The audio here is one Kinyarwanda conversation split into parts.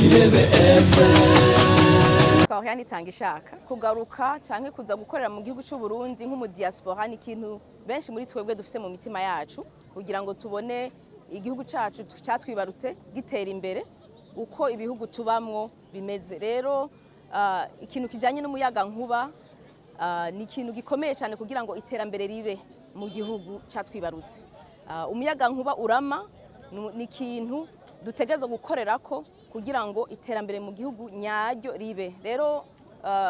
Irebe FM. Korea nitanga ishaka kugaruka canke kuza gukorera mu gihugu cy'u Burundi nk'umu diaspora ni kintu benshi muri twebwe dufise mu mitima yacu kugira ngo tubone igihugu cacu cyatwibarutse gitera imbere uko ibihugu tubamwo bimeze. Rero ikintu kijanye n'umuyaga nkuba ni ikintu gikomeye cyane kugira ngo iterambere ribe mu gihugu cyatwibarutse. Umuyaga nkuba urama ni ikintu dutegerezwa gukorerako kugira ngo iterambere mu gihugu nyaryo ribe. Rero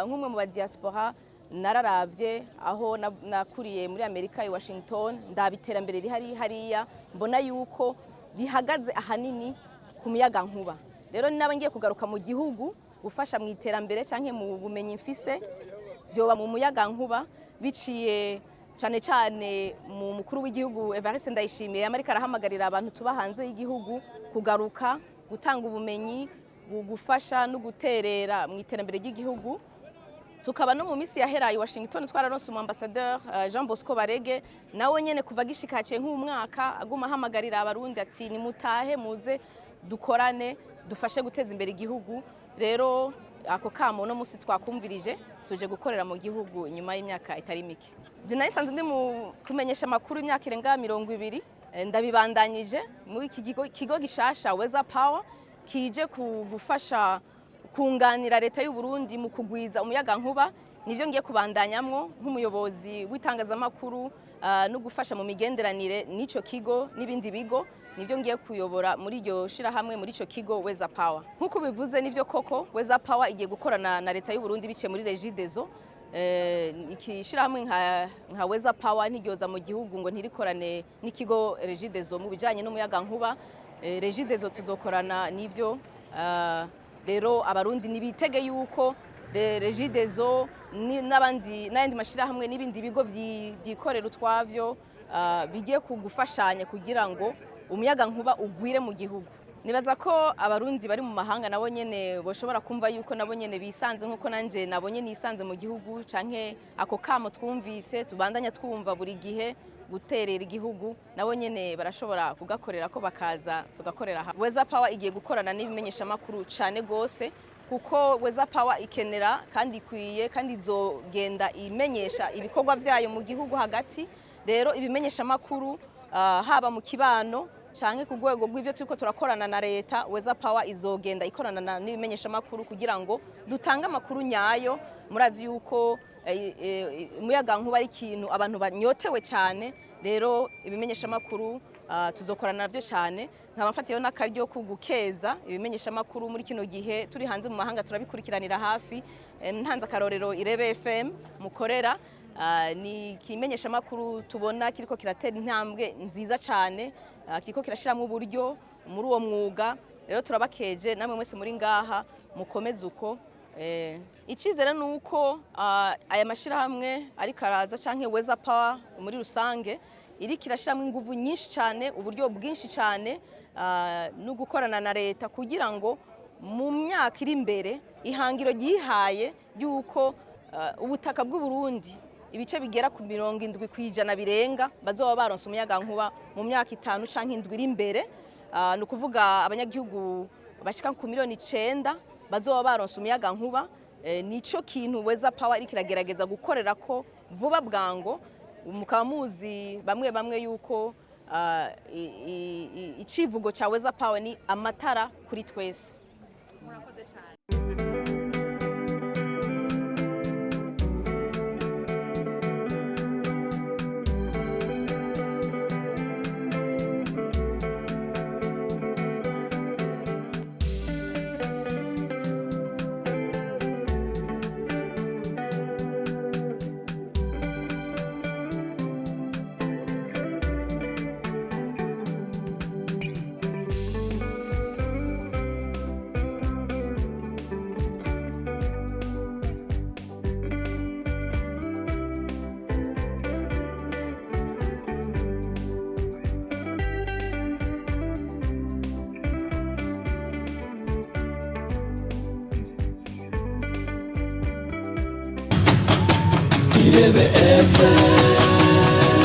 nk'umwe mu ba diaspora nararavye aho nakuriye muri Amerika i Washington, ndabiterambere rihari hariya mbona yuko rihagaze ahanini ku muyaga nkuba. Rero naba ngiye kugaruka mu gihugu gufasha mu iterambere canke mu bumenyi mfise byoba mu muyaga nkuba biciye cyane cyane mu mukuru w'igihugu Evariste Ndayishimiye Amerika arahamagarira abantu tuba hanze y'igihugu kugaruka gutanga ubumenyi gufasha no guterera mu iterambere ry'igihugu. Tukaba no mu misi yaheraye Washington twararonse umu ambassadeur Jean Bosco Barege nawe nyene kuva gishikaciye nk'umwaka aguma hamagarira abarundi ati ni mutahe muze dukorane dufashe guteza imbere igihugu. Rero ako kamo no musi twakumvirije tuje gukorera mu gihugu nyuma y'imyaka itari mike. Je nayisanze ndi mu kumenyesha makuru imyaka irenga 20 ndabibandanyije muri iki kigo gishasha Weather Power kije kugufasha kunganira leta y'u Burundi mu kugwiza umuyaga nkuba. Nivyo ngiye kubandanyamwo nk'umuyobozi w'itangazamakuru no gufasha mu migenderanire n'ico kigo n'ibindi bigo. Nivyo ngiye kuyobora muri iryo shira hamwe muri ico kigo Weather Power. Nkuko bivuze nivyo koko Weather Power igiye gukorana na leta y'u Burundi biciye muri Regideso. Ikishira hamwe nka Weather Power ntigyoza mu gihugu ngo ntirikorane n'ikigo Regideso mu bijanye n'umuyaga nkuba. Regideso tuzokorana nivyo. Rero abarundi nibitege yuko Regideso n'abandi mashira hamwe n'ibindi bigo vyikorera utwavyo bigiye kugufashanya kugira ngo umuyaga nkuba ugwire mu gihugu. Nibaza ko abarundi bari mu mahanga nabo nyene boshobora kumva yuko nabo nyene bisanze nkuko nanje nabo nyene nisanze mu gihugu canke ako kamo twumvise tubandanya twumva buri gihe guterera igihugu nabo nyene barashobora kugakorera ko bakaza tugakorera hamwe. Weather Power igiye gukorana n'ibimenyesha makuru cane gose kuko Weather Power ikenera kandi ikwiye kandi izogenda imenyesha ibikorwa vyayo mu gihugu hagati. Rero ibimenyesha makuru haba mu kibano canke ku rwego rw'ivyo turiko turakorana na leta, Weather Power izogenda ikorana n'ibimenyesha makuru kugira ngo dutange amakuru nyayo. Murazi yuko umuyaga nkuba ari ikintu abantu banyotewe cyane. Rero ibimenyesha makuru tuzokorana navyo cyane. Nkabafatiyeho n'akaryo ko gukeza ibimenyesha makuru muri kino gihe turi hanze mu mahanga turabikurikiranira hafi. Ntanze akarorero Irebe FM mukorera ni kimenyesha makuru tubona kiriko kiratera intambwe nziza cyane, kiriko kirashiramwe uburyo muri uwo mwuga. Rero turabakeje namwe mwese muri ngaha mukomeze uko. Icizere nuko aya mashira hamwe ari karaza canke Weather Power muri rusange iri kirashiramwe inguvu nyinshi cyane, uburyo bwinshi cyane no gukorana na leta kugira ngo mu myaka iri imbere ihangiro gihaye yuko ubutaka bw'u Burundi ibice bigera ku 70% birenga bazoba baronse umuyaga nkuba mu myaka 5 canke 7 iri imbere. No kuvuga abanyagihugu bashika ku 9 bazoba baronse umuyaga nkuba. Nico kintu Weather Power iri kiragerageza gukorera ko vuba bwango. Mukaba muzi bamwe yuko icivugo cha Weather Power ni amatara kuri twese. Murakoze cyane. Irebe FM.